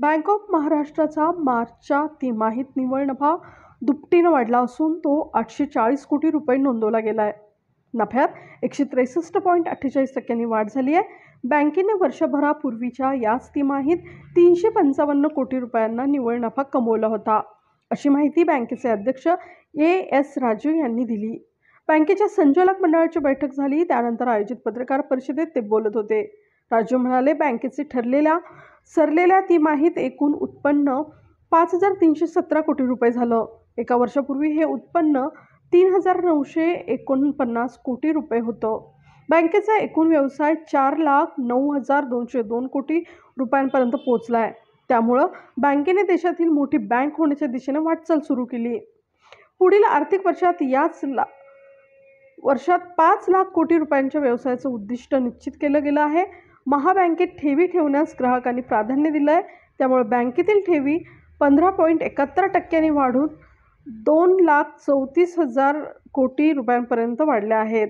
Bank of महाराष्ट्राचा मार्चच्या तिमाहीत निव्वळ नफा दुपटीनं वाढला असून तो 840 कोटी रुपये नोंदवला गेला आहे. नफ्यात 163.48% वाढ झाली आहे. बँकेने वर्षभरापूर्वीच्या याच तिमाहीत 355 कोटी रुपयांना निव्वळ नफा कमवला होता, अशी माहिती बँकेचे अध्यक्ष एस राजू यांनी दिली. बँकेच्या संचालक मंडळाची बैठक झाली, त्यानंतर आयोजित पत्रकार परिषदेत ते बोलत होते. राजू म्हणाले, बँकेचे सरलेल्या तिमाहीत एकूण उत्पन्न 5,317 कोटी रुपये झालं. एका वर्षापूर्वी हे उत्पन्न 3,949 कोटी रुपये होतं. बँकेचा एकूण व्यवसाय 4,09,202 कोटी रुपयांपर्यंत पोहोचला आहे. त्यामुळं बँकेने देशातील मोठी बँक होण्याच्या दिशेने वाटचाल सुरू केली. पुढील आर्थिक वर्षात 5 लाख कोटी रुपयांच्या व्यवसायाचं उद्दिष्ट निश्चित केलं गेलं आहे. महाबँकेत ठेवी ठेवण्यास ग्राहकांनी प्राधान्य दिलं आहे. त्यामुळे बँकेतील ठेवी 15.71% वाढून 2,34,000 कोटी रुपयांपर्यंत वाढल्या आहेत.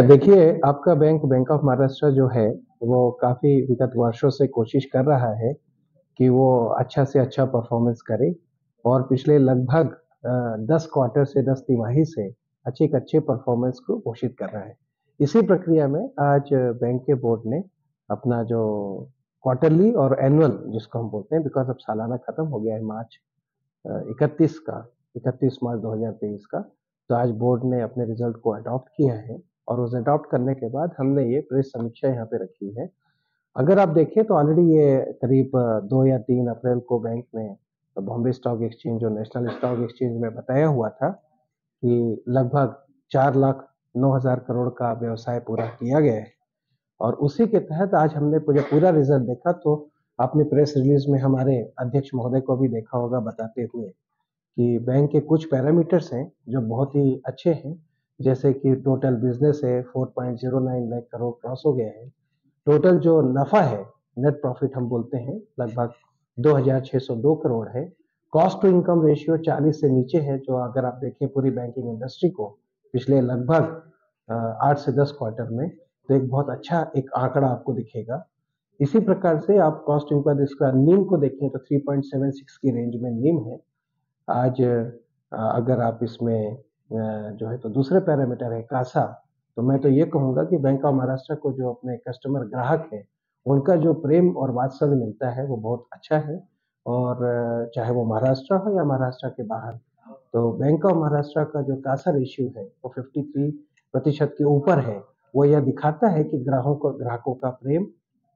देखिए, आपका बैंक ऑफ महाराष्ट्र जो है वो काफ़ी विगत वर्षों से कोशिश कर रहा है कि वो अच्छा से अच्छा परफॉर्मेंस करे और पिछले लगभग 10 क्वार्टर से 10 तिमाही से अच्छे परफॉर्मेंस को घोषित कर रहा है। इसी प्रक्रिया में आज बैंक के बोर्ड ने अपना जो क्वार्टरली और एनुअल जिसको हम बोलते हैं, बिकॉज अब सालाना खत्म हो गया है मार्च 31 मार्च 2023 का, तो आज बोर्ड ने अपने रिजल्ट को अडॉप्ट किया है और उस अडॉप्ट करने के बाद हमने ये प्रेस समीक्षा यहाँ पे रखी है। अगर आप देखें तो ऑलरेडी ये करीब 2 या 3 अप्रैल को बैंक ने बॉम्बे स्टॉक एक्सचेंज और नेशनल स्टॉक एक्सचेंज में बताया हुआ था कि लगभग 4,09,000 करोड़ का व्यवसाय पूरा किया गया है और उसी के तहत आज हमने पूरा रिजल्ट देखा तो आपने प्रेस रिलीज में हमारे अध्यक्ष महोदय को भी देखा होगा बताते हुए कि बैंक के कुछ पैरामीटर्स हैं जो बहुत ही अच्छे हैं, जैसे कि टोटल बिजनेस है 4.09 लाख करोड़ क्रॉस हो गया है। टोटल जो नफा है, नेट प्रॉफिट हम बोलते हैं, लगभग 2,602 करोड़ है। कॉस्ट टू इनकम रेशियो 40 से नीचे है, जो अगर आप देखें पूरी बैंकिंग इंडस्ट्री को पिछले लगभग 8 से 10 क्वार्टर में, तो एक बहुत अच्छा एक आंकड़ा आपको दिखेगा। इसी प्रकार से आप कॉस्ट टू इनकम इसका नीम को देखें तो 3.76 की रेंज में नीम है। आज अगर आप इसमें जो है तो दूसरे पैरामीटर है कासा, तो मैं तो ये कहूँगा कि बैंक ऑफ महाराष्ट्र को जो अपने कस्टमर ग्राहक है उनका जो प्रेम और वात्सल्य मिलता है वो बहुत अच्छा है, और चाहे वो महाराष्ट्र हो या महाराष्ट्र के बाहर, तो बैंक ऑफ महाराष्ट्र का जो कासा रेशियो है वो 53% के ऊपर है। वो यह दिखाता है कि ग्राहकों का प्रेम,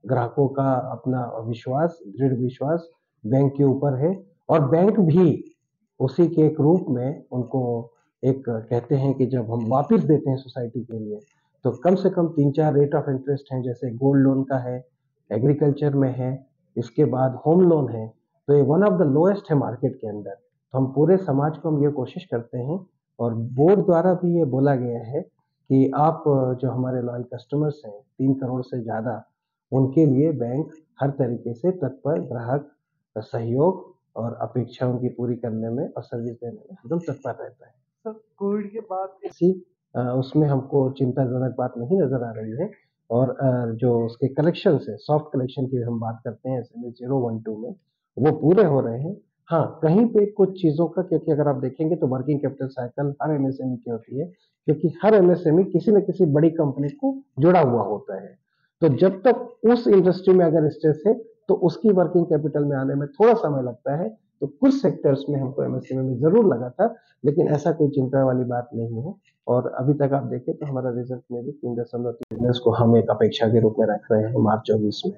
ग्राहकों का अपना विश्वास, दृढ़ विश्वास बैंक के ऊपर है, और बैंक भी उसी के एक रूप में उनको एक कहते हैं कि जब हम वापस देते हैं सोसाइटी के लिए तो कम से कम 3-4 रेट ऑफ इंटरेस्ट हैं, जैसे गोल्ड लोन का है, एग्रीकल्चर में है, इसके बाद होम लोन है, तो ये वन ऑफ द लोएस्ट है मार्केट के अंदर। तो हम पूरे समाज को हम ये कोशिश करते हैं और बोर्ड द्वारा भी ये बोला गया है कि आप जो हमारे लॉयल कस्टमर्स हैं 3 करोड़ से ज़्यादा, उनके लिए बैंक हर तरीके से तत्पर, ग्राहक सहयोग और अपेक्षाओं की पूरी करने में और सर्विस देने में एकदम तत्पर रहता है। सर, कोविड के बाद ऐसी उसमें हमको चिंताजनक बात नहीं नजर आ रही है, और जो उसके कलेक्शन है, सॉफ्ट कलेक्शन की हम बात करते हैं SMA 012 में, वो पूरे हो रहे हैं। हाँ, कहीं पे कुछ चीजों का, क्योंकि अगर आप देखेंगे तो वर्किंग कैपिटल साइकिल हर MSME की होती है, क्योंकि हर MSME किसी न किसी बड़ी कंपनी को जुड़ा हुआ होता है। तो जब तक उस इंडस्ट्री में अगर स्ट्रेस है तो उसकी वर्किंग कैपिटल में आने में थोड़ा समय लगता है। तो कुछ सेक्टर्स में हमको MSME में जरूर लगा था, लेकिन ऐसा कोई चिंता वाली बात नहीं है। और अभी तक आप देखें तो हमारा रिजल्ट में भी 3.3 बिजनेस को हम एक अपेक्षा के रूप में रख रहे हैं मार्च 24 में।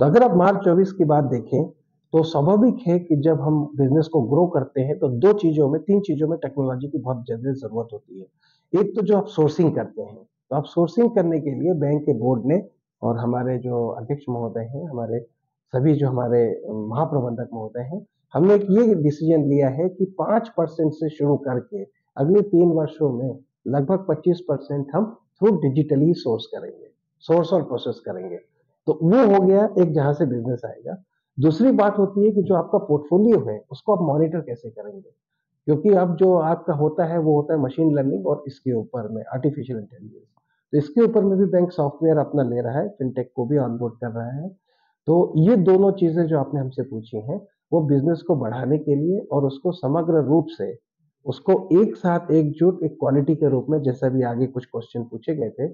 तो अगर आप मार्च 24 की बात देखें तो स्वाभाविक है कि जब हम बिजनेस को ग्रो करते हैं तो 3 चीजों में टेक्नोलॉजी की बहुत ज्यादा जरूरत होती है। एक तो जो आप सोर्सिंग करते हैं, तो आप सोर्सिंग करने के लिए बैंक के बोर्ड ने और हमारे जो अध्यक्ष महोदय हैं, हमारे सभी जो हमारे महाप्रबंधक महोदय हैं, हमने एक ये डिसीजन लिया है कि 5% से शुरू करके अगले 3 वर्षों में लगभग 25% हम थ्रू डिजिटली सोर्स और प्रोसेस करेंगे। तो वो हो गया एक, जहां से बिजनेस आएगा। दूसरी बात होती है कि जो आपका पोर्टफोलियो है उसको आप मॉनिटर कैसे करेंगे, क्योंकि अब जो आपका होता है वो होता है मशीन लर्निंग और इसके ऊपर में आर्टिफिशियल इंटेलिजेंस। तो इसके ऊपर में भी बैंक सॉफ्टवेयर अपना ले रहा है, फिनटेक को भी ऑनबोर्ड कर रहा है। तो ये दोनों चीज़ें जो आपने हमसे पूछी हैं, वो बिज़नेस को बढ़ाने के लिए और उसको समग्र रूप से उसको एक साथ एकजुट एक क्वालिटी के रूप में, जैसा भी आगे कुछ क्वेश्चन पूछे गए थे,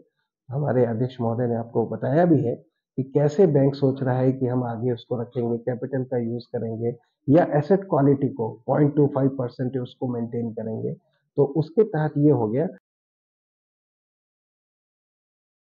हमारे अध्यक्ष महोदय ने आपको बताया भी है कि कैसे बैंक सोच रहा है कि हम आगे उसको रखेंगे, कैपिटल का यूज़ करेंगे या एसेट क्वालिटी को 0.25% उसको मेंटेन करेंगे। तो उसके तहत ये हो गया